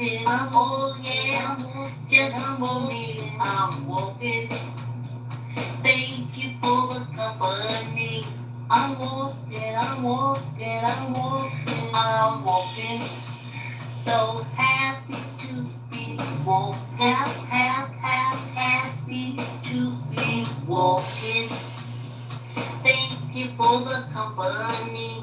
oh yeah, just for me, I'm walking. Thank you for the company. I'm walking, I'm walking, I'm walking, I'm walking. So happy to be walking, happy to be walking. Thank you for the company.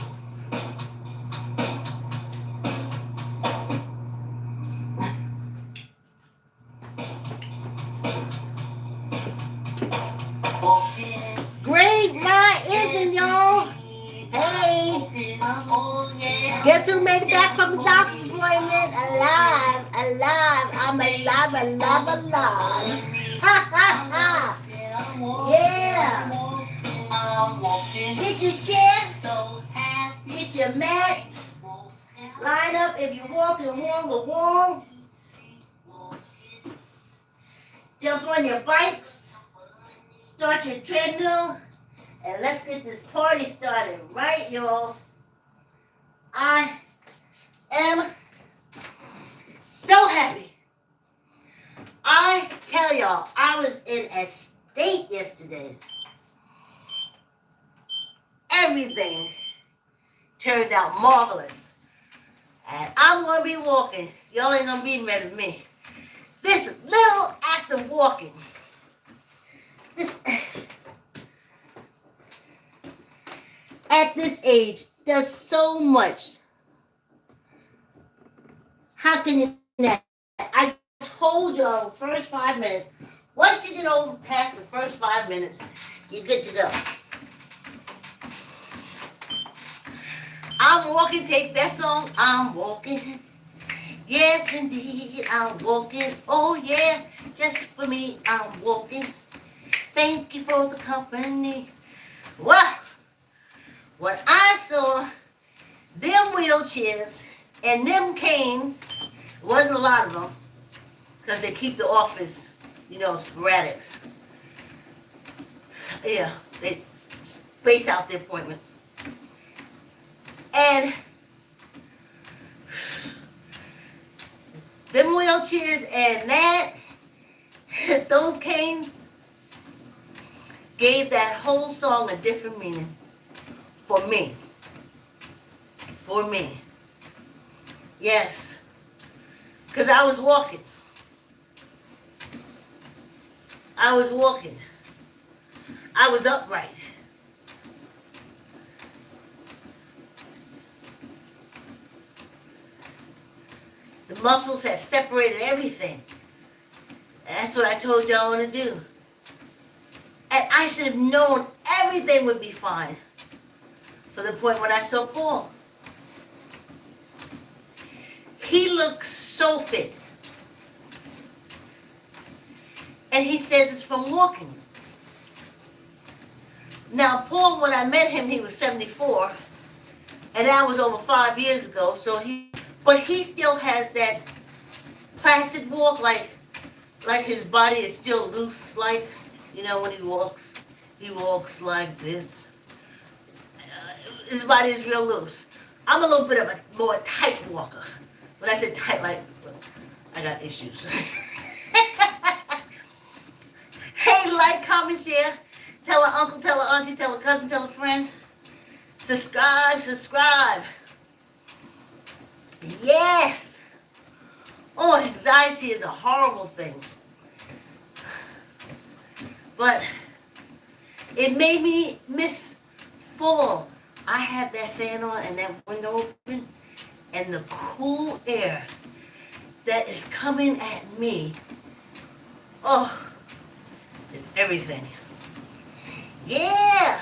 Walking. Great rising, y'all. Hey, guess who made it back from the doctor's appointment? Alive, alive. I'm alive, alive, alive. Ha ha ha. Yeah. Get your chair. Get your mat. Line up if you're walking warm or warm. Jump on your bikes. Start your treadmill. And let's get this party started, right, y'all? I am so happy. I tell y'all, I was in a state yesterday. Everything turned out marvelous. And I'm going to be walking. Y'all ain't going to be mad at me. This little act of walking, this, at this age, does so much. How can you not? I told y'all the first 5 minutes. Once you get over past the first 5 minutes, you're good to go. I'm walking, take that song. I'm walking. Yes, indeed, I'm walking. Oh, yeah, just for me, I'm walking. Thank you for the company. Well, when I saw them wheelchairs and them canes, wasn't a lot of them, because they keep the office, sporadic. Yeah, they space out their appointments. And them wheelchairs and those canes gave that whole song a different meaning for me. For me. Yes. Because I was walking. I was walking. I was upright. The muscles had separated everything. That's what I told y'all to do. And I should have known everything would be fine for the point when I saw Paul. He looks so fit. And he says it's from walking. Now, Paul, when I met him, he was 74. And that was over 5 years ago. But he still has that placid walk, like his body is still loose, like, when he walks like this. His body is real loose. I'm a little bit of a more tight walker. When I say tight, I got issues. Hey, like, comment, share. Tell an uncle, tell an auntie, tell a cousin, tell a friend. Subscribe. Yes. Oh, anxiety is a horrible thing. But it made me miss fall. I had that fan on and that window open, and the cool air that is coming at me, oh, it's everything. Yeah.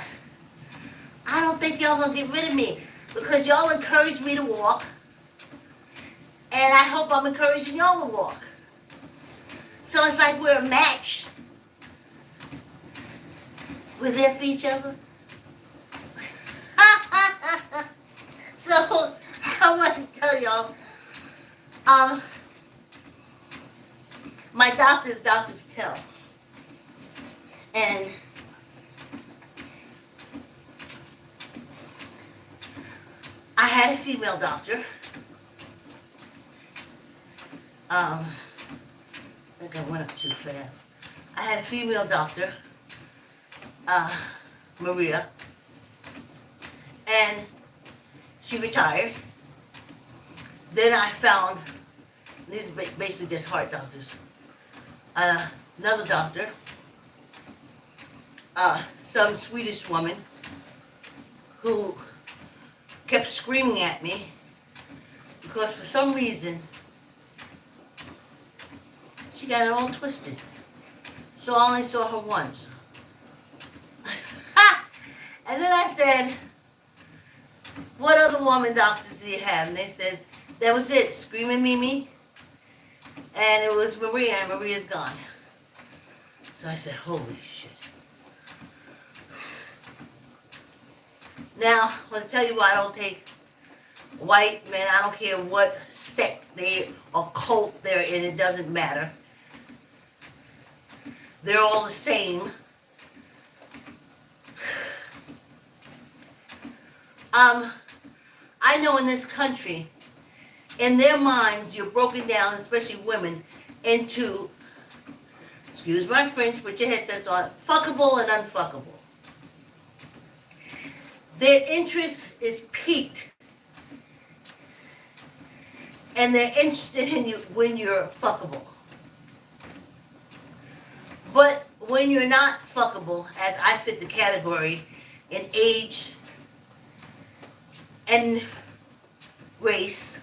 I don't think y'all gonna get rid of me because y'all encourage me to walk, and I hope I'm encouraging y'all to walk. So it's like we're a match. We're there for each other. So I want to tell y'all, my doctor is Dr. Patel, and I had a female doctor, I think I went up too fast. I had a female doctor, uh, Maria, and she retired. Then I found, these are basically just heart doctors, another doctor, some Swedish woman who kept screaming at me because for some reason she got it all twisted. So I only saw her once. And then I said, what other woman doctors do you have? And they said, that was it, Screaming Mimi. And it was Maria, and Maria's gone. So I said, holy shit. Now, I want to tell you why I don't take white men. I don't care what sect they or cult they're in. It doesn't matter. They're all the same. I know in this country, in their minds, you're broken down, especially women, into, excuse my French, put your headsets on, fuckable and unfuckable. Their interest is piqued, and they're interested in you when you're fuckable. But when you're not fuckable, as I fit the category in age and race,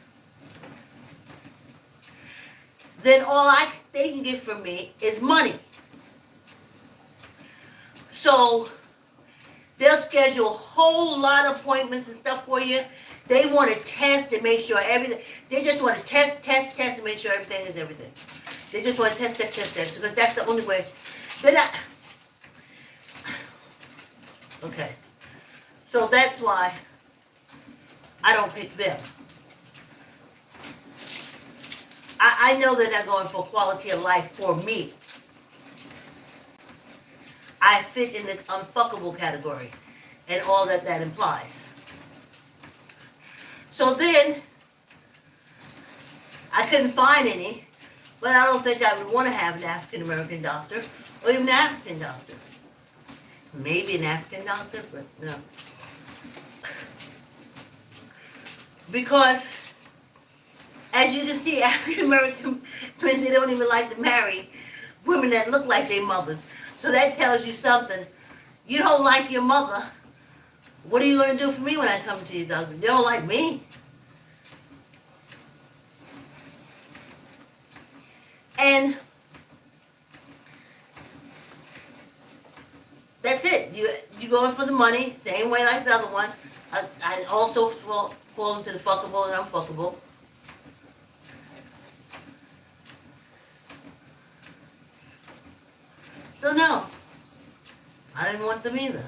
then all they can get from me is money. So they'll schedule a whole lot of appointments and stuff for you. They want to test and make sure everything, they just want to test and make sure everything is everything. They just want to test, because that's the only way. They're not, okay. So that's why I don't pick them. I know they're not going for quality of life for me. I fit in the unfuckable category and all that implies. So then, I couldn't find any, but I don't think I would want to have an African American doctor or even an African doctor. Maybe an African doctor, but no. Because, as you can see, African American men, they don't even like to marry women that look like their mothers. So that tells you something. You don't like your mother. What are you going to do for me when I come to you, doctor? They don't like me. And that's it. You go in for the money, same way like the other one. I also fall into the fuckable and unfuckable. So no, I didn't want them either.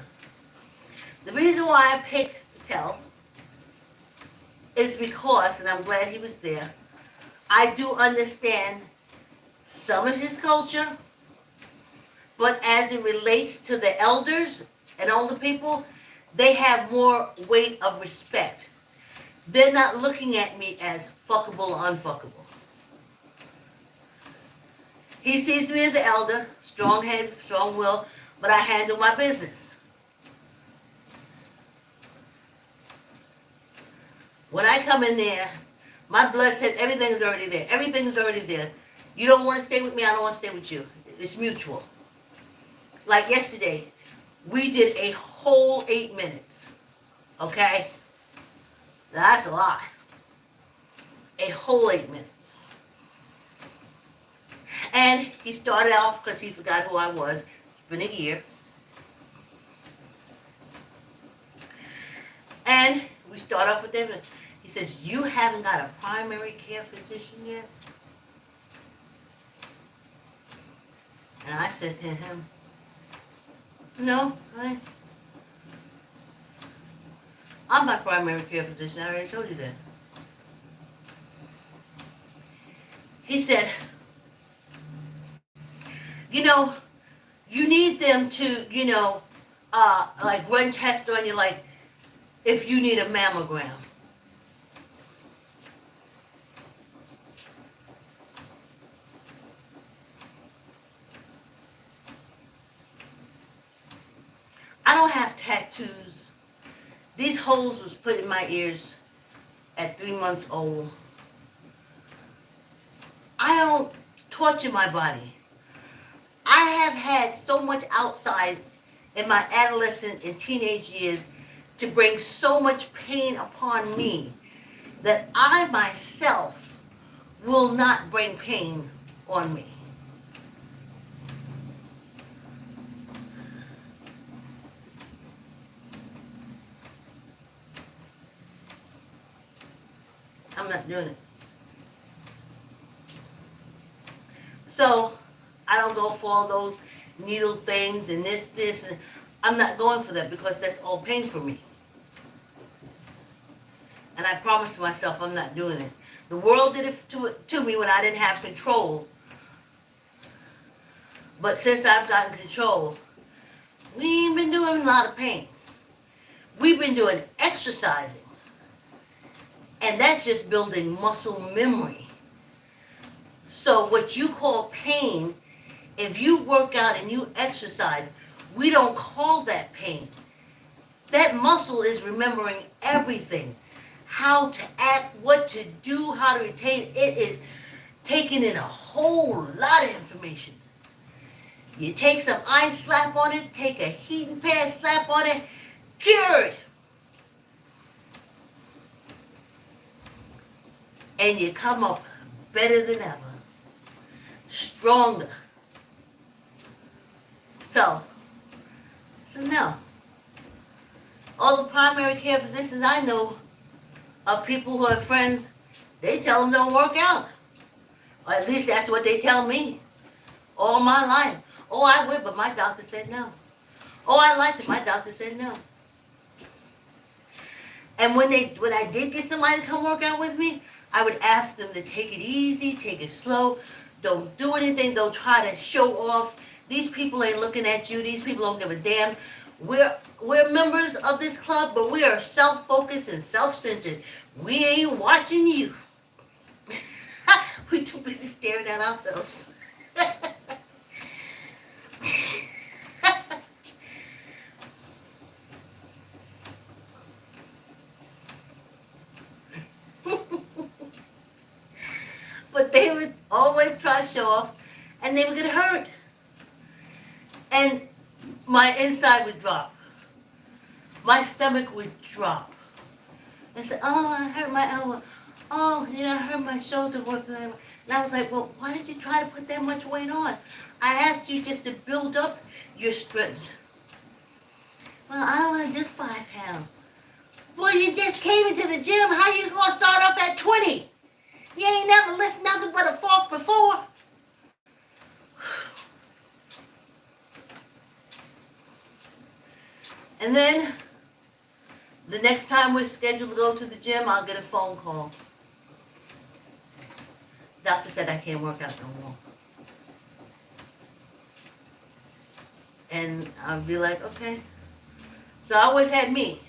The reason why I picked Patel is because, and I'm glad he was there, I do understand some of his culture, but as it relates to the elders and older people, they have more weight of respect. They're not looking at me as fuckable or unfuckable. He sees me as an elder, strong head, strong will, but I handle my business. When I come in there, my blood test, everything is already there. Everything is already there. You don't want to stay with me, I don't want to stay with you. It's mutual. Like yesterday, we did a whole 8 minutes. Okay? That's a lot. A whole 8 minutes. And he started off because he forgot who I was. It's been a year. And we start off with him. He says, you haven't got a primary care physician yet? And I said to him, no, I'm my primary care physician. I already told you that. He said, you need them to, like run tests on you, like if you need a mammogram. I don't have tattoos. These holes was put in my ears at 3 months old. I don't torture my body. I have had so much outside in my adolescent and teenage years to bring so much pain upon me that I myself will not bring pain on me. I'm not doing it. So I don't go for all those needle things and this, and I'm not going for that because that's all pain for me. And I promised myself I'm not doing it. The world did it to me when I didn't have control. But since I've gotten control, we ain't been doing a lot of pain. We've been doing exercising. And that's just building muscle memory. So what you call pain, if you work out and you exercise, we don't call that pain. That muscle is remembering everything. How to act, what to do, how to retain. It is taking in a whole lot of information. You take some ice, slap on it, take a heating pad, slap on it, cured. And you come up better than ever. Stronger. So no. All the primary care physicians I know of people who are friends, they tell them don't work out. Or at least that's what they tell me. All my life. Oh, I would, but my doctor said no. Oh, I liked it, my doctor said no. And when I did get somebody to come work out with me, I would ask them to take it easy, take it slow, don't do anything, don't try to show off. These people ain't looking at you, these people don't give a damn. We're members of this club, but we are self-focused and self-centered. We ain't watching you. We're too busy staring at ourselves. But they would always try to show off, and they would get hurt. And my inside would drop. My stomach would drop. And say, oh, I hurt my elbow. Oh, I hurt my shoulder. And I was like, well, why did you try to put that much weight on? I asked you just to build up your strength. Well, I don't want to do 5 pounds. Well, you just came into the gym. How you going to start off at 20? You ain't never lifted nothing but a fork before. And then, the next time we're scheduled to go to the gym, I'll get a phone call. Doctor said I can't work out no more. And I'll be like, okay. So I always had me.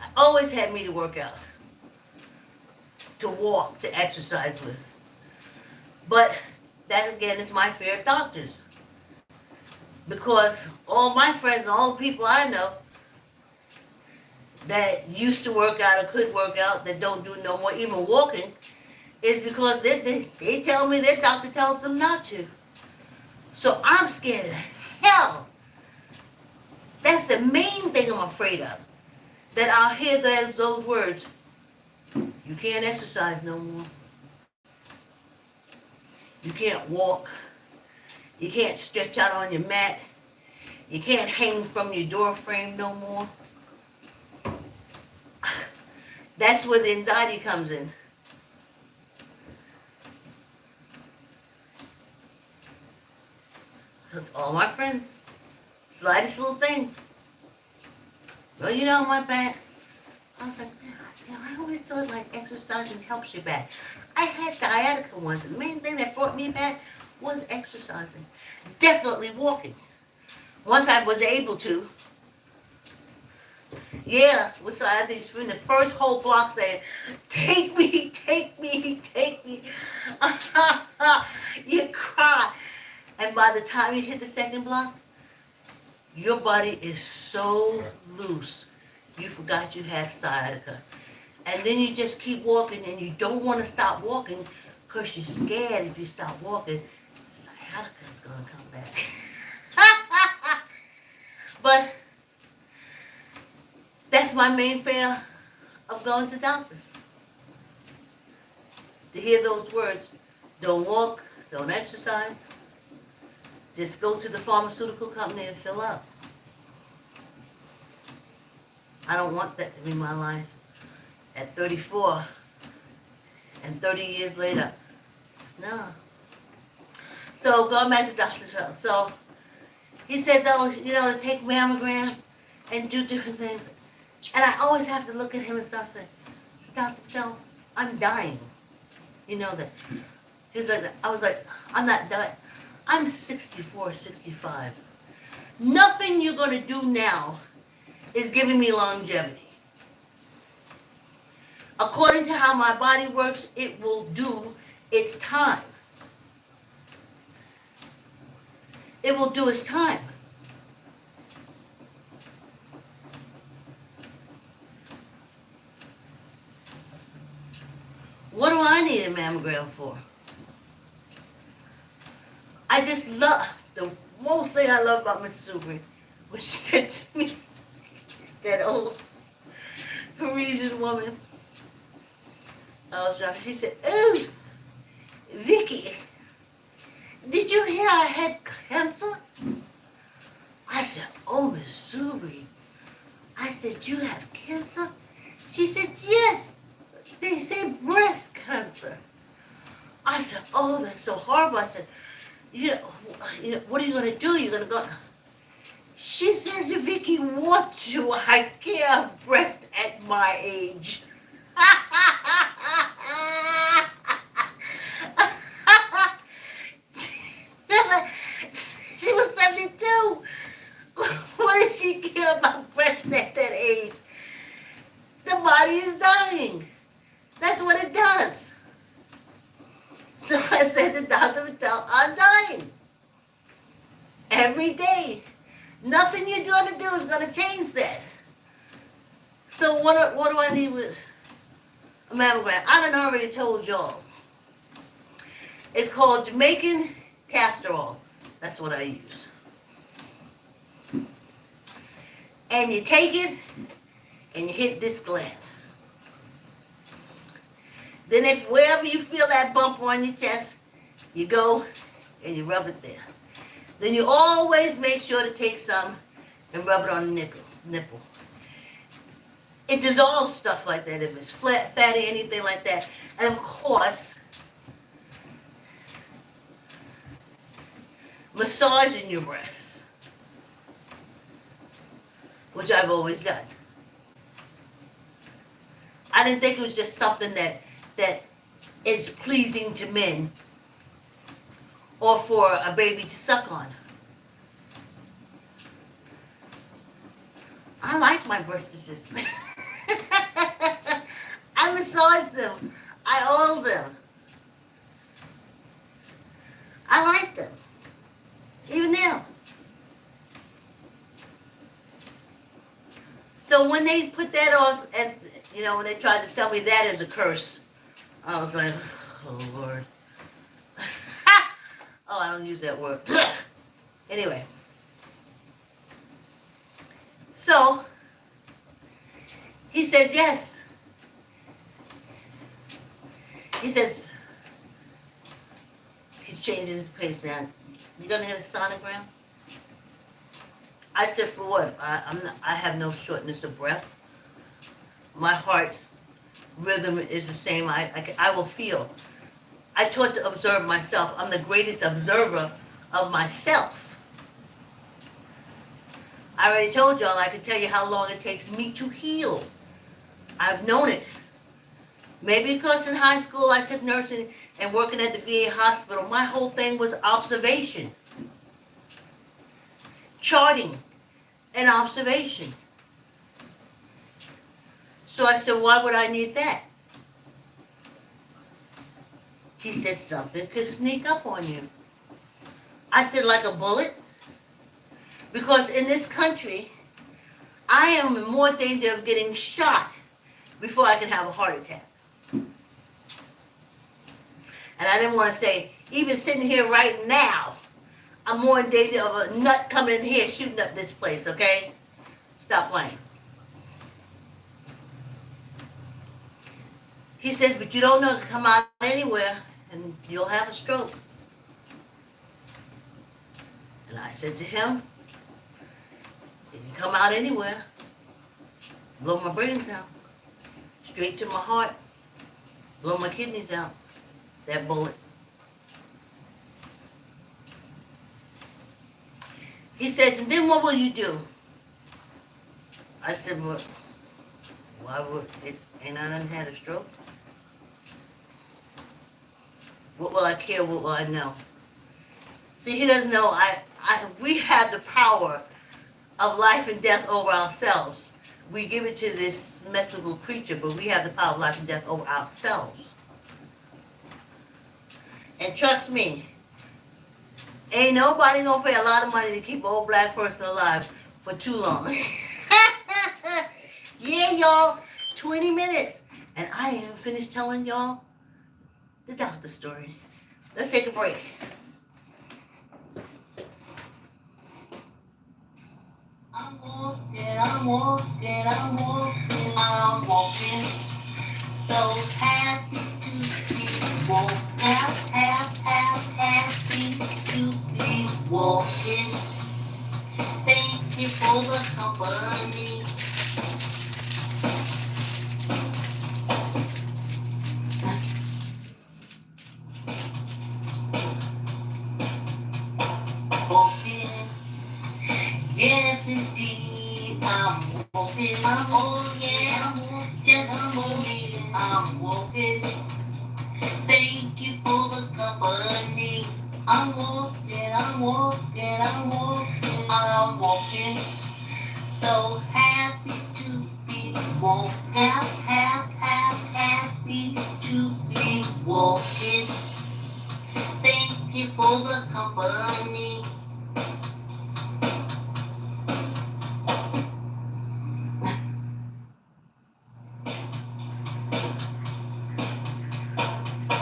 I always had me to work out. To walk, to exercise with. But that again is my fear of doctors. Because all my friends, all the people I know that used to work out or could work out, that don't do no more, even walking, is because they tell me their doctor tells them not to. So I'm scared of hell. That's the main thing I'm afraid of. That I'll hear those words. You can't exercise no more. You can't walk. You can't stretch out on your mat. You can't hang from your door frame no more. That's where the anxiety comes in. Because all my friends, slightest little thing. Well, my back. I was like, I always thought like exercising helps your back. I had sciatica once, and the main thing that brought me back was exercising. Definitely walking. Once I was able to, with sciatica, from the first whole block saying, take me, take me, take me. You cry. And by the time you hit the second block, your body is so loose, you forgot you have sciatica. And then you just keep walking and you don't want to stop walking because you're scared if you stop walking, sciatica's going to come back. But that's my main fear of going to doctors. To hear those words, don't walk, don't exercise, just go to the pharmaceutical company and fill up. I don't want that to be my life. At 34 and 30 years later, no. So going back to Dr. Phil. So he says, oh, to take mammograms and do different things. And I always have to look at him and start saying, Dr. Phil, I'm dying. You know that. He was like, I was like, I'm not dying. I'm 64, 65. Nothing you're going to do now is giving me longevity. According to how my body works, it will do its time. It will do its time. What do I need a mammogram for? I just love, the most thing I love about Mrs. Subri, what she said to me, that old Parisian woman, I was driving, she said, oh, Vicky, did you hear I had cancer? I said, oh, Miss Subri. I said, you have cancer? She said, yes. They say breast cancer. I said, oh, that's so horrible. I said, what are you going to do? You're going to go... She says, Vicky, what do I care breast at my age? She was 72. What does she care about breast at that age? The body is dying. That's what it does. So I said to Dr. Mattel, I'm dying. Every day. Nothing you're going to do is going to change that. So what do I need with a mammogram? I done already told y'all. It's called Jamaican castor oil. That's what I use. And you take it and you hit this gland. Then if wherever you feel that bump on your chest, you go and you rub it there. Then you always make sure to take some and rub it on the nipple. It dissolves stuff like that if it's flat, fatty, anything like that. And of course, massaging your breasts, which I've always done. I didn't think it was just something that is pleasing to men or for a baby to suck on. I like my breastises. I massage them. I oil them. I like them. Even now. So when they put that on, and when they tried to sell me that as a curse, I was like, oh Lord. Oh, I don't use that word. Anyway. So, he says yes. He says, he's changing his pace now. You gonna get a sonogram? I said, for what? I have no shortness of breath. My heart rhythm is the same. I will feel. I taught to observe myself. I'm the greatest observer of myself. I already told y'all I can tell you how long it takes me to heal. I've known it. Maybe because in high school I took nursing and working at the VA hospital, my whole thing was observation. Charting and observation. So I said, why would I need that? He said, something could sneak up on you. I said, like a bullet? Because in this country, I am in more danger of getting shot before I can have a heart attack. And I didn't want to say, even sitting here right now, I'm more in danger of a nut coming in here shooting up this place, okay? Stop playing. He says, but you don't know to come out anywhere and you'll have a stroke. And I said to him, if you come out anywhere, blow my brains out, straight to my heart, blow my kidneys out, that bullet. He says, and then what will you do? I said, well, why would it, ain't I done had a stroke? What will I care? What will I know? See, he doesn't know. We have the power of life and death over ourselves. We give it to this mystical creature, but we have the power of life and death over ourselves. And trust me, ain't nobody gonna pay a lot of money to keep an old black person alive for too long. Yeah, y'all, 20 minutes. And I ain't even finished telling y'all the doctor story. Let's take a break. I'm walking, I'm walking, I'm walking, I'm walking. So happy to be walking, happy to be walking. Thank you for the company. Walking, yes indeed, I'm walking, oh yeah, just walking, I'm walking. Thank you for the company. I'm walking, I'm walking, I'm walking, I'm walking. So happy to be walking, happy to be walking. Thank you for the company.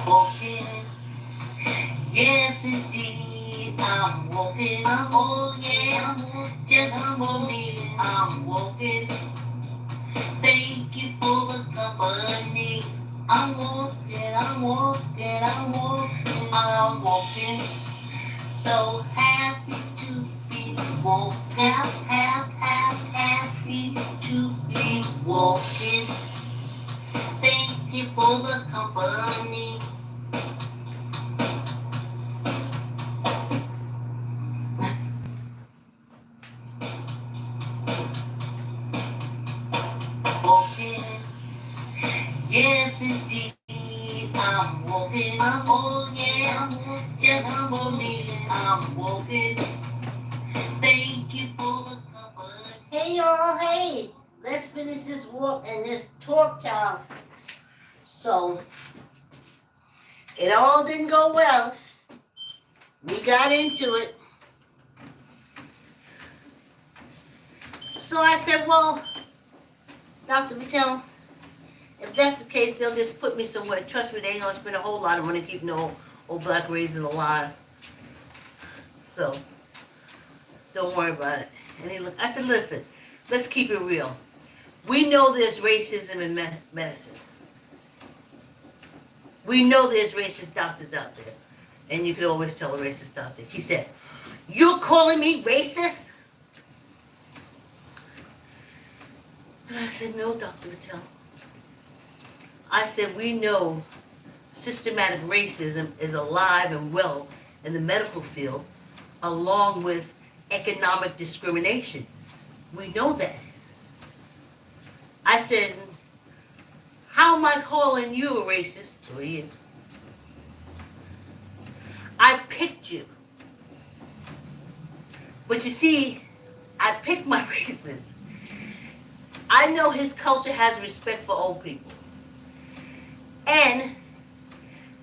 Walking, yes indeed, I'm walking, oh yeah, just walking, I'm walking. Thank you for the company. I'm walking, I'm walking, I'm walking, I'm walking. So happy to be walking, happy to be walking. Thank you for the company. Walking, yes indeed, I'm walking, oh yeah, just walking, I'm walking. Thank you for the company. Hey, y'all, hey. Let's finish this walk and this talk time. So, it all didn't go well. We got into it. So I said, well, Dr. Patel, if that's the case, they'll just put me somewhere. Trust me, they ain't gonna spend a whole lot of money keeping the old black raisins alive. So, don't worry about it. And I said, listen, let's keep it real. We know there's racism in medicine. We know there's racist doctors out there. And you can always tell a racist doctor. He said, you're calling me racist? And I said, no, Dr. Patel. I said, we know systematic racism is alive and well in the medical field, along with economic discrimination. We know that. I said, how am I calling you a racist? So he is. I picked you. But you see, I picked my races. I know his culture has respect for old people. And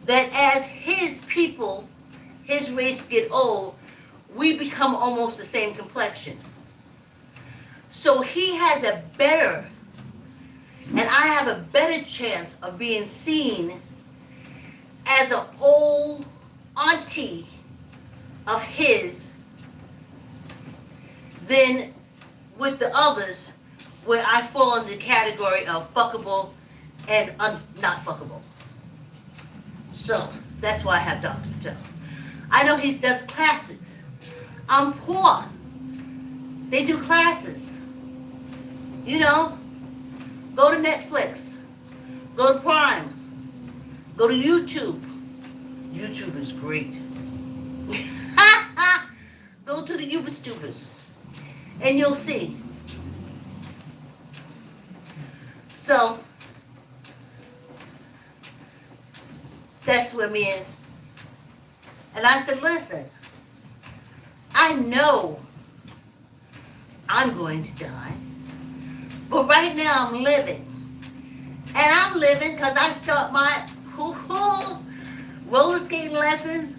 that as his people, his race get old, we become almost the same complexion. So he has a better, and I have a better chance of being seen as an old auntie of his than with the others, where I fall in the category of fuckable and not fuckable. So that's why I have Dr. Joe. I know he does classes. I'm poor. They do classes. You know, go to Netflix, go to Prime, go to YouTube. YouTube is great. Go to the YouTubers, and you'll see. So that's where me and I said, listen, I know I'm going to die, but right now I'm living. And I'm living because I start my roller skating lessons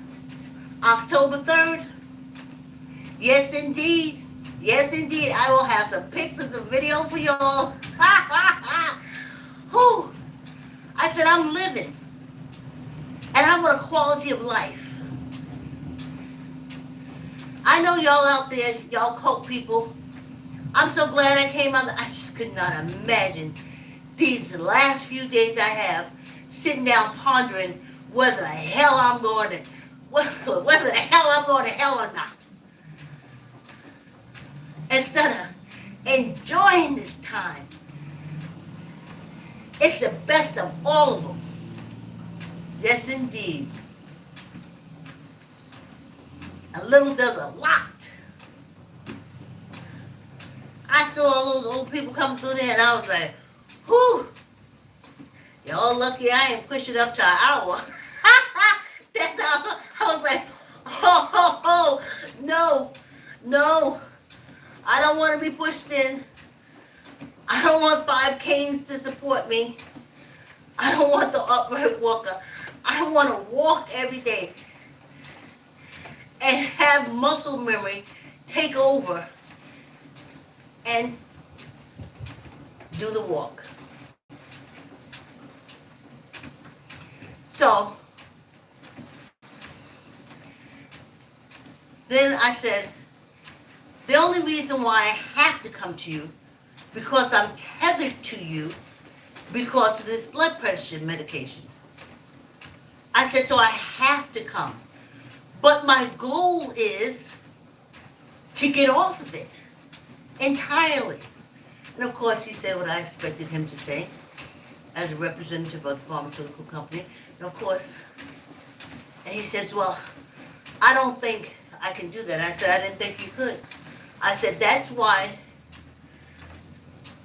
October 3rd. Yes, indeed. Yes, indeed. I will have some pictures and video for y'all. Whew. I said, I'm living. And I want a quality of life. I know y'all out there, y'all cult people. I'm so glad I came out. I just could not imagine these last few days I have sitting down pondering whether the hell I'm going to, whether the hell I'm going to hell or not. Instead of enjoying this time. It's the best of all of them. Yes, indeed. A little does a lot. I saw all those old people coming through there and I was like, whew. Y'all lucky I ain't push it up to an hour. That's how I was like, oh, no. I don't want to be pushed in. I don't want 5 canes to support me. I don't want the upright walker. I want to walk every day and have muscle memory take over and do the walk. So then I said, the only reason why I have to come to you, because I'm tethered to you because of this blood pressure medication. I said, so I have to come. But my goal is to get off of it entirely. And of course, he said what I expected him to say as a representative of the pharmaceutical company. And of course, and he says, well, I don't think I can do that. I said, I didn't think you could. I said, that's why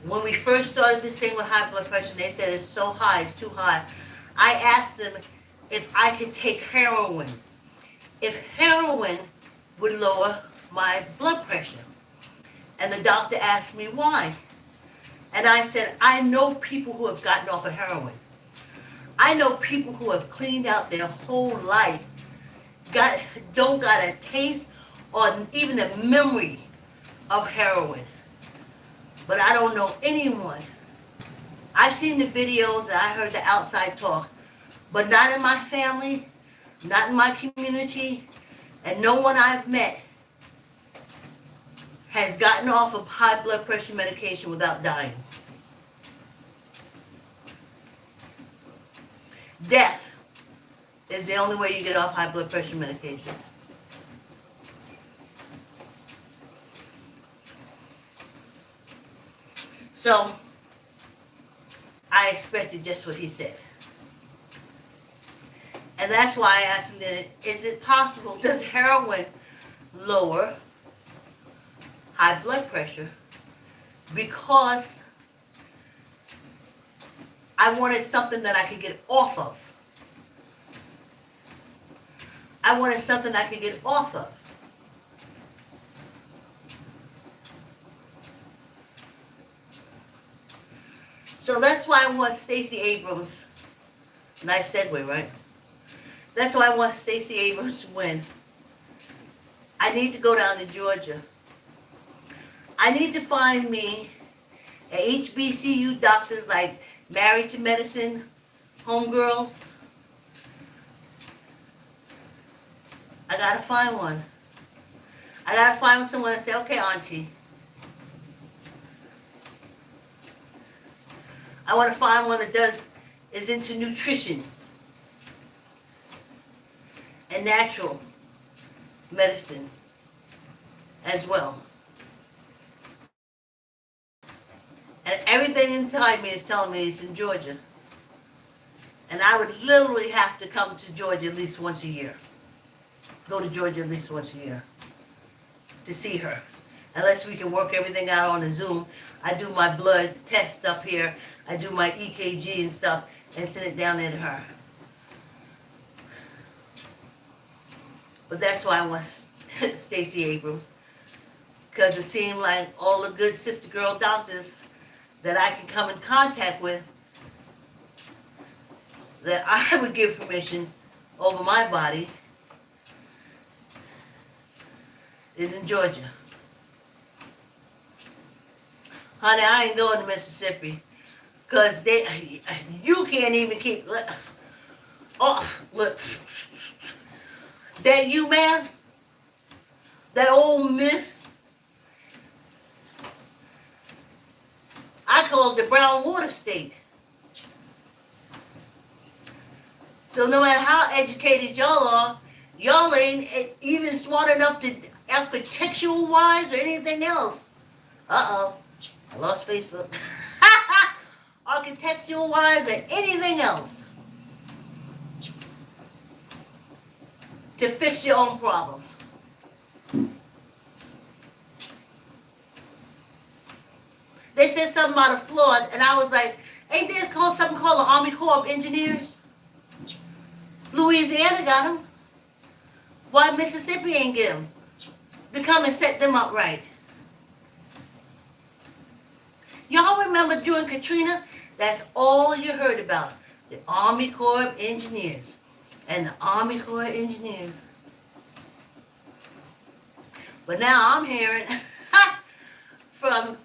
when we first started this thing with high blood pressure, they said it's so high, it's too high. I asked them if I could take heroin. If heroin would lower my blood pressure. And the doctor asked me why. And I said, I know people who have gotten off of heroin. I know people who have cleaned out their whole life, don't got a taste or even a memory of heroin. But I don't know anyone. I've seen the videos and I heard the outside talk, but not in my family, not in my community, and no one I've met has gotten off of high blood pressure medication without dying. Death is the only way you get off high blood pressure medication. So, I expected just what he said. And that's why I asked him, is it possible, does heroin lower high blood pressure? Because I wanted something that I could get off of. I wanted something I could get off of. So that's why I want Stacey Abrams, nice segue, right? That's why I want Stacey Abrams to win. I need to go down to Georgia. I need to find me a HBCU doctors like Married to Medicine, homegirls. I gotta find one. I gotta find someone and say, okay, auntie. I want to find one that is into nutrition and natural medicine as well. And everything inside me is telling me it's in Georgia. And I would literally have to come to Georgia at least once a year. Go to Georgia at least once a year to see her. Unless we can work everything out on the Zoom. I do my blood test up here. I do my EKG and stuff and send it down there to her. But that's why I want Stacey Abrams. Because it seemed like all the good sister girl doctors that I can come in contact with, that I would give permission over my body, is in Georgia. Honey, I ain't going to Mississippi. Because you can't even keep, look, that UMass, that old Miss, I call it the brown water state. So no matter how educated y'all are, y'all ain't even smart enough to architectural-wise or anything else. Uh-oh. I lost Facebook. Architectural-wise or anything else to fix your own problems. They said something about a flood, and I was like, ain't there something called the Army Corps of Engineers? Louisiana got them. Why Mississippi ain't get them? To come and set them up right. Y'all remember during Katrina? That's all you heard about. The Army Corps of Engineers. And the Army Corps of Engineers. But now I'm hearing from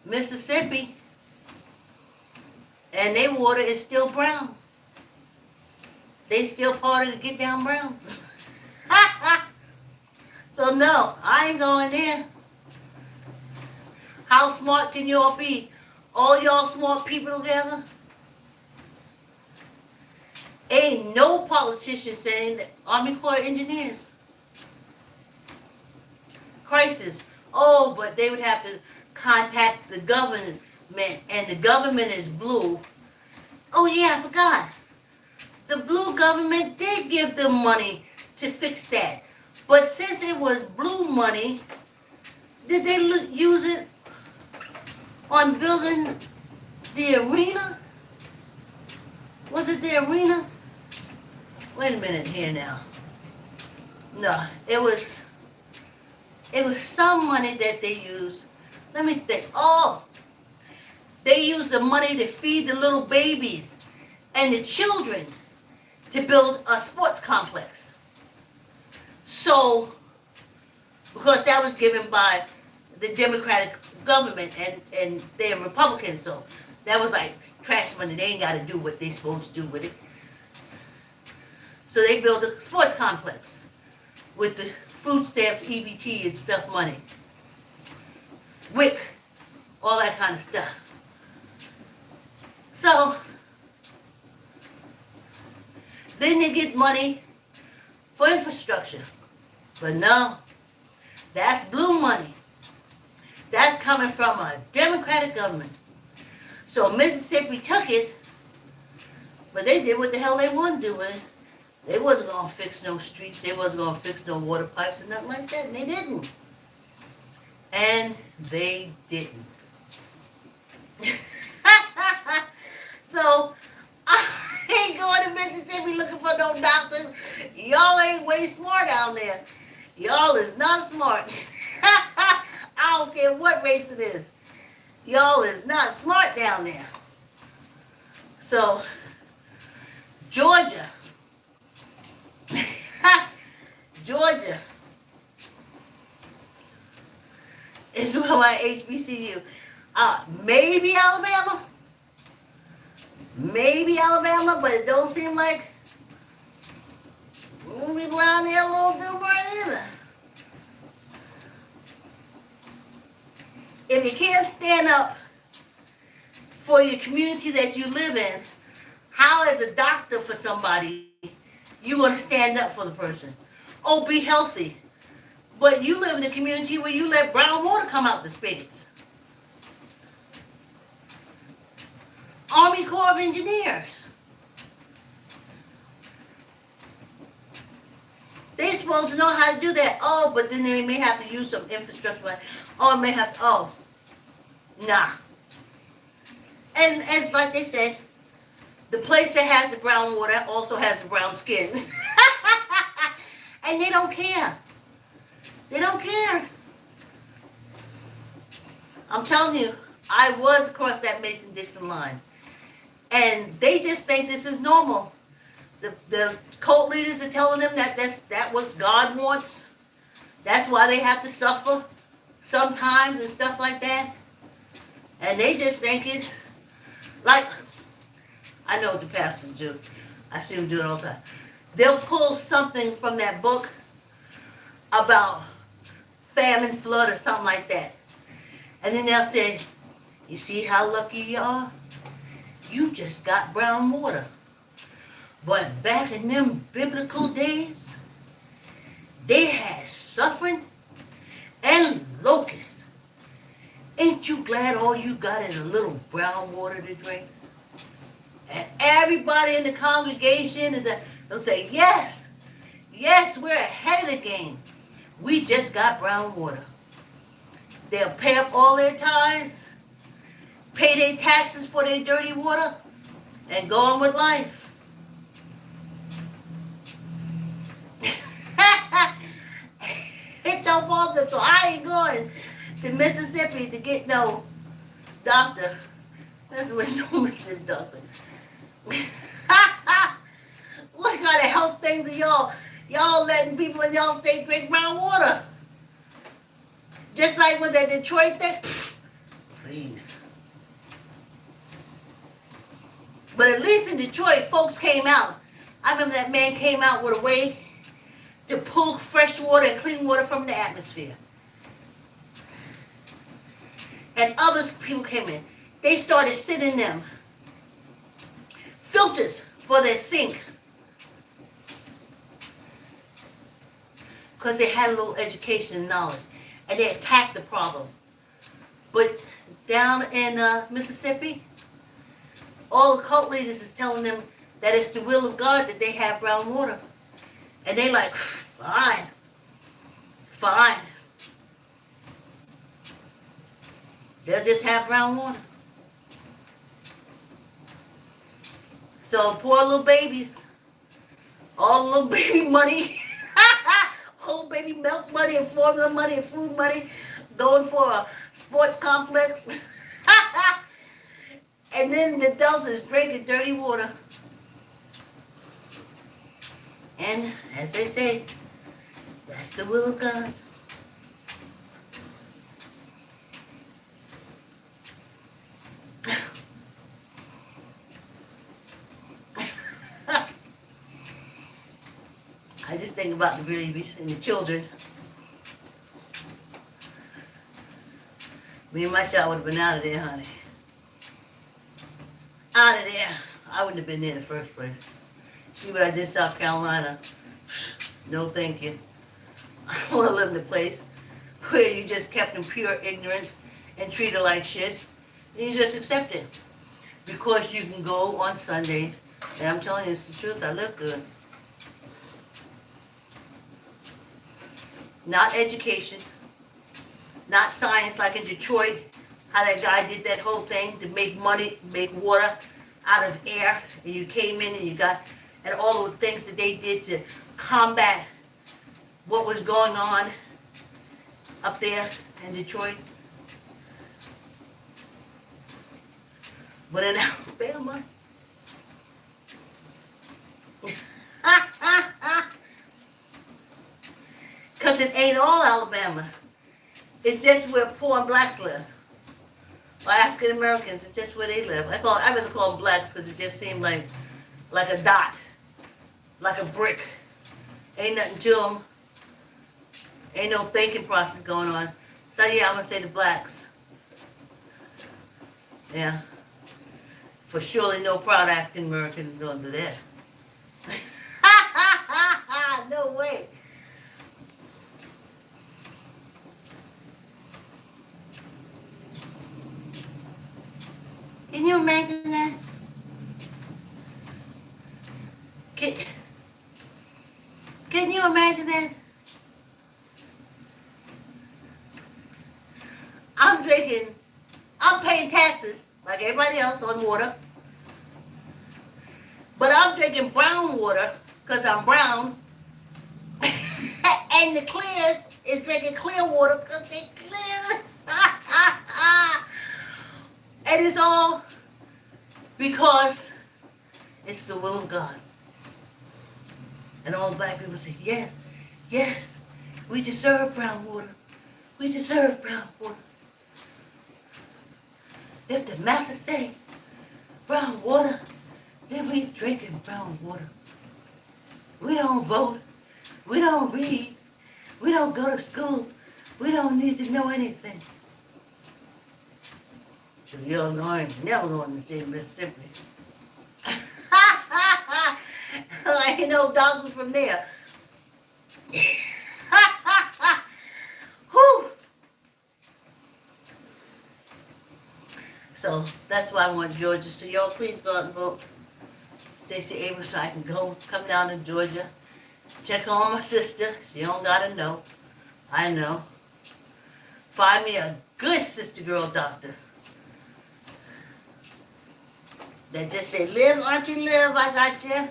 Mississippi, and their water is still brown. They still part of the Get Down Browns. So no, I ain't going there. How smart can y'all be? All y'all smart people together? Ain't no politician saying that Army Corps of Engineers. Crisis. Oh, but they would have to contact the government, and the government is blue. Oh yeah, I forgot. The blue government did give them money to fix that. But since it was blue money, did they use it on building the arena? Was it the arena? Wait a minute here now. No, it was some money that they used. Let me think. Oh, they used the money to feed the little babies and the children to build a sports complex. So, because that was given by the Democratic government and they're Republicans, so that was like trash money. They ain't got to do what they supposed to do with it. So they built a sports complex with the food stamps, EBT, and stuff money. WIC, all that kind of stuff. So, then they get money for infrastructure. But no, that's blue money. That's coming from a Democratic government. So Mississippi took it, but they did what the hell they wanted to do with it. They wasn't going to fix no streets. They wasn't going to fix no water pipes and nothing like that. And they didn't. And they didn't. So, I ain't going to Mississippi looking for no doctors. Y'all ain't way smart down there. Y'all is not smart. I don't care what race it is. Y'all is not smart down there. So, Georgia. Georgia. is my HBCU. Maybe Alabama, but it don't seem like people around there a little different either. If you can't stand up for your community that you live in, how as a doctor for somebody, you want to stand up for the person? Oh, be healthy. But you live in a community where you let brown water come out the spigots. Army Corps of Engineers. They're supposed to know how to do that. Oh, but then they may have to use some infrastructure. Oh, may have to, oh, nah. And it's like they said, the place that has the brown water also has the brown skin. And they don't care. They don't care. I'm telling you, I was across that Mason-Dixon line. And they just think this is normal. The cult leaders are telling them that's what God wants. That's why they have to suffer sometimes and stuff like that. And they just think it, like, I know what the pastors do. I see them do it all the time. They'll pull something from that book about famine, flood, or something like that. And then they'll say, you see how lucky you are? You just got brown water. But back in them biblical days, they had suffering and locusts. Ain't you glad all you got is a little brown water to drink? And everybody in the congregation, they'll say, yes, we're ahead of the game. We just got brown water. They'll pay up all their tithes, pay their taxes for their dirty water, and go on with life. It don't bother them, so I ain't going to Mississippi to get no doctor. That's what no Mississippi doctor. What kind of health things are y'all? Y'all letting people in y'all state drink brown water? Just like with the Detroit thing? Please. But at least in Detroit, folks came out. I remember that man came out with a way to pull fresh water and clean water from the atmosphere. And other people came in. They started sending them filters for their sink. Because they had a little education and knowledge. And they attacked the problem. But down in Mississippi, all the cult leaders is telling them that it's the will of God that they have brown water. And they like, fine. They'll just have brown water. So poor little babies, all the little baby money, whole baby milk money and formula money and food money, going for a sports complex. And then the adults is drinking dirty water. And as they say, that's the will of God. I just think about the babies and the children. Me and my child would have been out of there, honey. Out of there. I wouldn't have been there in the first place. See what I did in South Carolina? No thank you. I don't want to live in a place where you just kept in pure ignorance and treated like shit. And you just accept it. Because you can go on Sundays. And I'm telling you, it's the truth. I live good. Not education. Not science like in Detroit. How that guy did that whole thing to make money, make water out of air. And you came in and you got, and all the things that they did to combat what was going on up there in Detroit. But in Alabama, because it ain't all Alabama. It's just where poor and blacks live. Or African Americans, it's just where they live. I rather call them blacks because it just seemed like a dot, like a brick. Ain't nothing to them. Ain't no thinking process going on. So yeah, I'm gonna say the blacks. Yeah. For surely no proud African American is gonna do that. No way. Can you imagine that? Can, can you imagine that? I'm drinking, I'm paying taxes like everybody else on water, but I'm drinking brown water because I'm brown, and the clears is drinking clear water because they clear. And it's all because it's the will of God. And all the black people say, yes, yes, we deserve brown water. We deserve brown water. If the master say brown water, then we drinking brown water. We don't vote. We don't read. We don't go to school. We don't need to know anything. So you're never going to stay in Mississippi. I ain't no doctors from there. Whew. So that's why I want Georgia. So y'all please go out and vote. Stacey Abrams, so I can come down to Georgia, check on my sister. She don't gotta know. I know. Find me a good sister girl doctor that just say, live, auntie, live, I got you.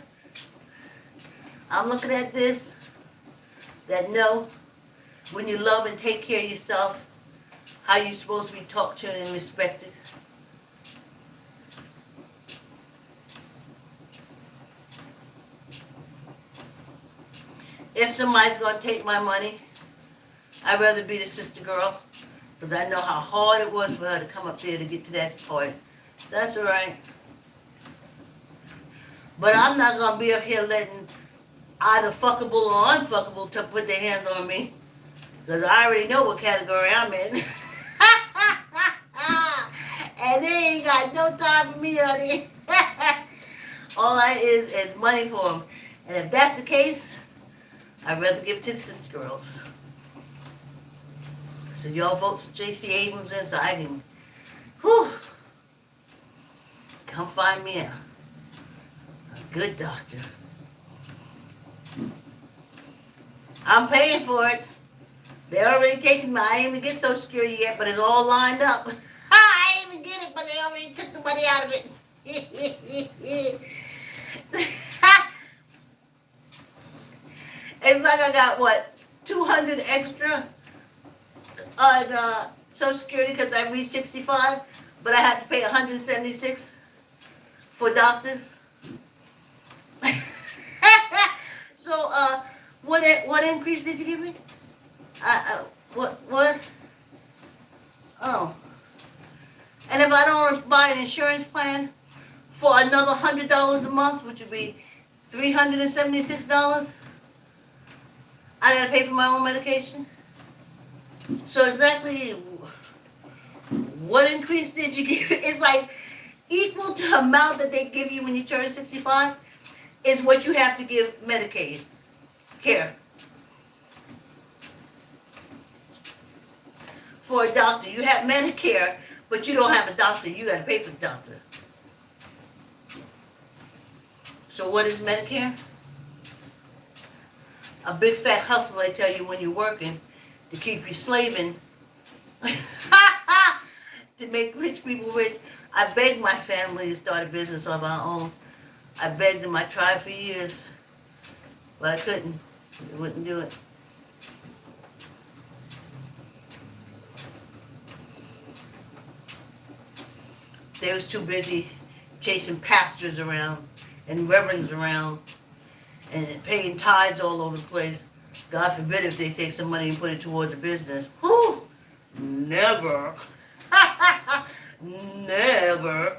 I'm looking at this, that know when you love and take care of yourself, how you're supposed to be talked to and respected. If somebody's going to take my money, I'd rather be the sister girl because I know how hard it was for her to come up there to get to that point. That's all right. But I'm not going to be up here letting either fuckable or unfuckable to put their hands on me because I already know what category I'm in. And they ain't got no time for me, honey. All I is money for them. And if that's the case, I'd rather give it to the sister girls. So y'all vote J.C. Abrams in so I can, whew, come find me a good doctor. I'm paying for it. They're already taking my, I ain't even get Social Security yet, but it's all lined up. I ain't even get it, but they already took the money out of it. It's like I got, what, 200 extra on Social Security because I reached 65, but I had to pay 176 for doctors. So, what increase did you give me? What? Oh. And if I don't buy an insurance plan for another $100 a month, which would be $376, I gotta pay for my own medication. So exactly what increase did you give? It's like equal to the amount that they give you when you turn 65 is what you have to give Medicaid care. For a doctor, you have Medicare, but you don't have a doctor. You got to pay for the doctor. So what is Medicare? A big fat hustle, they tell you, when you're working to keep you slaving to make rich people rich. I begged my family to start a business of our own. I begged them. I tried for years, but I couldn't. They wouldn't do it. They was too busy chasing pastors around and reverends around and paying tithes all over the place. God forbid if they take some money and put it towards a business. Whew! Never. Never.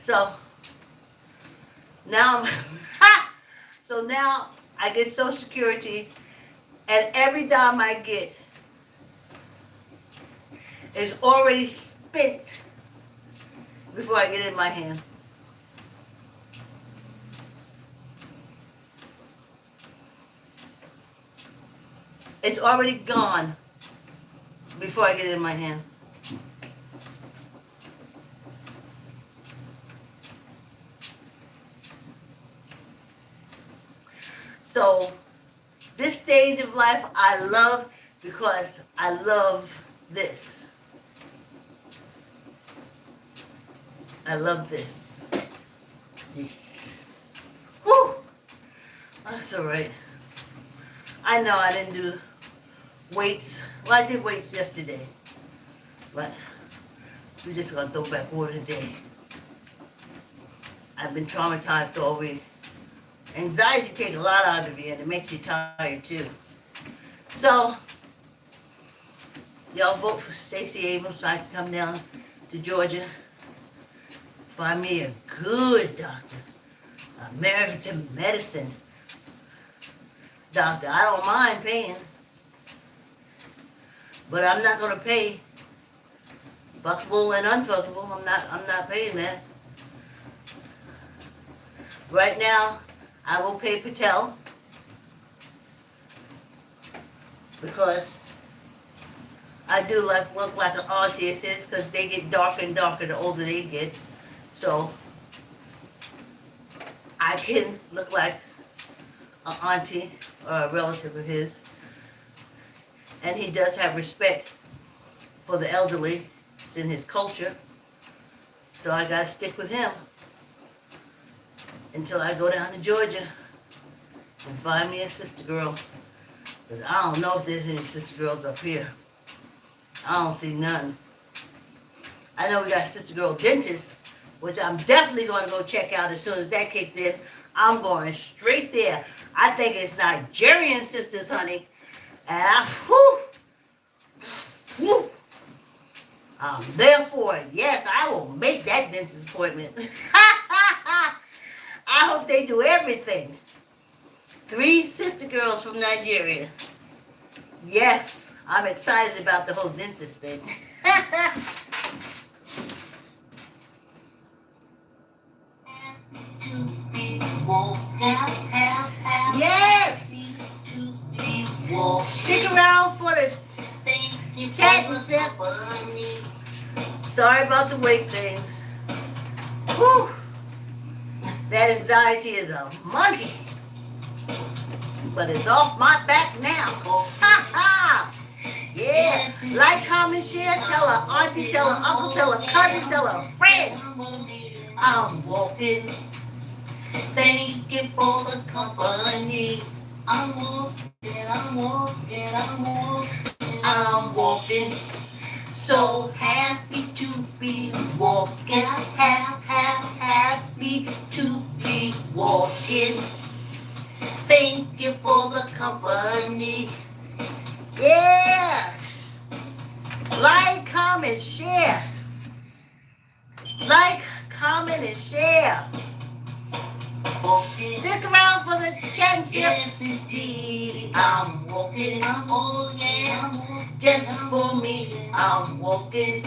So now, so now I get Social Security, and every dime I get is already spent before I get it in my hand. It's already gone before I get it in my hand. So this stage of life I love because I love this. I love this. Whew. That's all right. I know I didn't do weights. Well, I did weights yesterday, but we're just gonna throw back water today. I've been traumatized all week. Anxiety takes a lot out of you, and it makes you tired too. So, y'all vote for Stacey Abrams so I can come down to Georgia, find me a good doctor, American medicine doctor. I don't mind paying, but I'm not gonna pay fuckable and unfuckable. I'm not paying that. Right now, I will pay Patel because I do look like an auntie, it says, because they get darker and darker the older they get. So I can look like an auntie or a relative of his. And he does have respect for the elderly. It's in his culture. So I gotta stick with him until I go down to Georgia and find me a sister girl. Because I don't know if there's any sister girls up here. I don't see none. I know we got sister girl dentists, which I'm definitely going to go check out as soon as that kicks in. I'm going straight there. I think it's Nigerian sisters, honey. And I'm there for it. Yes, I will make that dentist appointment. I hope they do everything. 3 sister girls from Nigeria. Yes, I'm excited about the whole dentist thing. Yes! Stick around for the chat and sip. Sorry about the weight thing. Whew. That anxiety is a monkey. But it's off my back now. Ha ha! Yeah. Like, comment, share. Tell her auntie, tell her uncle, tell her cousin, tell her friend. I'm walking. Thank you for the company. I'm walking, I'm walking, I'm walking. I'm walking. So happy to be walking. Happy to be walking. Thank you for the company. Yeah. Like, comment, share. Like, comment, and share. Stick around for the chat and sip. Yes, indeed. I'm walking. Oh, yeah. Just for me. I'm walking.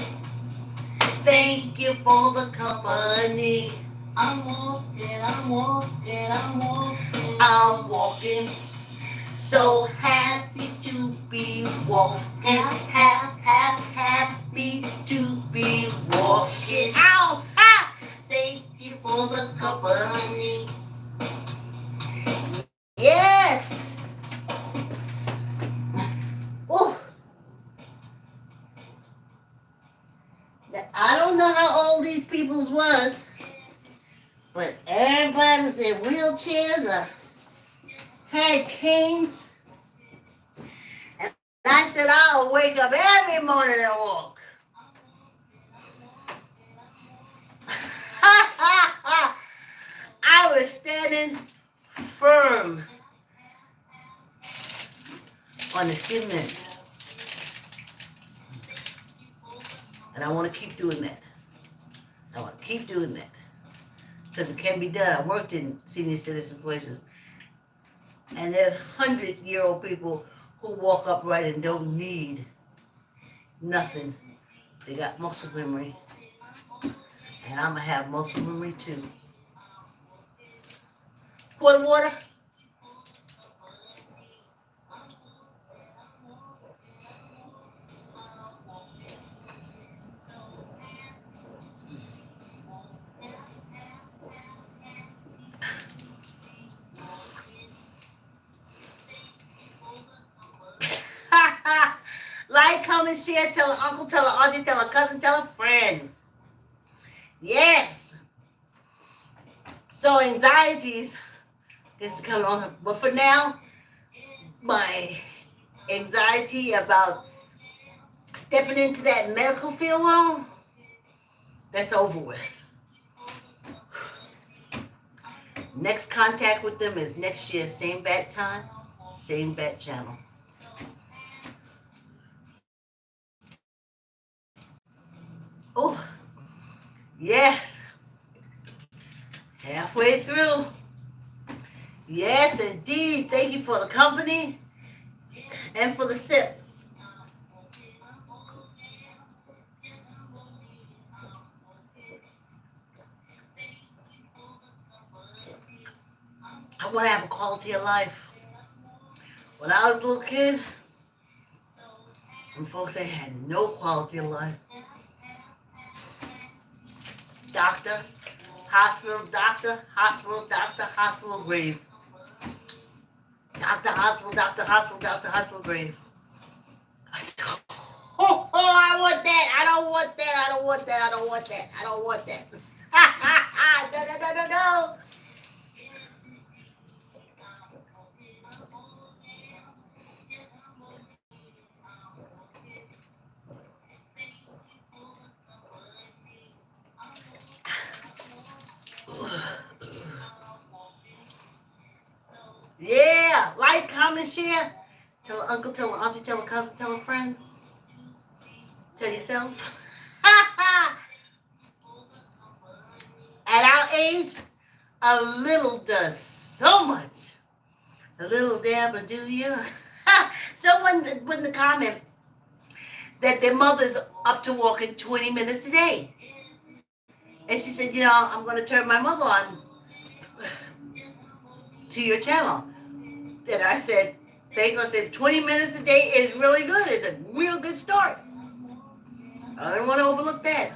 Thank you for the company. I'm walking. I'm walking. I'm walking. I'm walking. So happy to be walking. Happy to be walking. Ow! Ah! Thank you for the company. Yes! Ooh. I don't know how old these peoples was, but everybody was in wheelchairs or had canes. And I said I'll wake up every morning and walk. I was standing firm on the cement. And I want to keep doing that. I want to keep doing that. Because it can be done. I worked in senior citizen places. And there's 100-year-old people who walk upright and don't need nothing. They got muscle memory. And I'm going to have muscle memory too. Boil water. Like, comment, share, tell an uncle, tell an auntie, tell a cousin, tell a friend. Yes. So anxieties is coming on. But for now, my anxiety about stepping into that medical field world, that's over with. Next contact with them is next year, same bat time, same bat channel. Oh, yes. Halfway through. Yes, indeed. Thank you for the company and for the sip. I want to have a quality of life. When I was a little kid, and folks, they had no quality of life. Doctor, hospital, hospital, grave. Doctor, hospital, grave. Oh, I want that. I don't want that. I don't want that. I don't want that. I don't want that. No. Yeah, like, comment, share. Tell an uncle, tell an auntie, tell a cousin, tell a friend. Tell yourself. At our age, a little does so much. A little dabble, do you? Someone put in the comment that their mother's up to walking 20 minutes a day. And she said, I'm going to turn my mother on to your channel. And I said, I said, 20 minutes a day is really good. It's a real good start. I don't want to overlook that.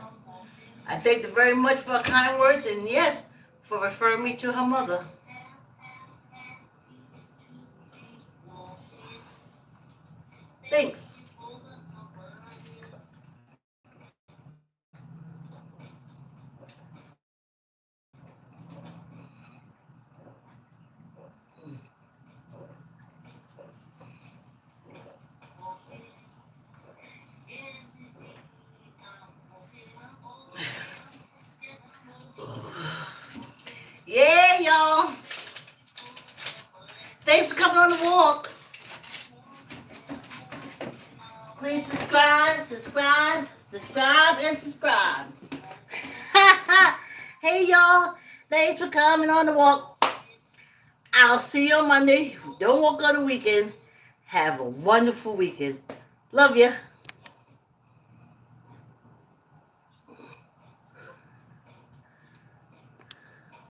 I thank her very much for her kind words, and yes, for referring me to her mother. Thanks. Yeah, y'all. Thanks for coming on the walk. Please subscribe. Hey, y'all. Thanks for coming on the walk. I'll see you on Monday. Don't walk on the weekend. Have a wonderful weekend. Love you.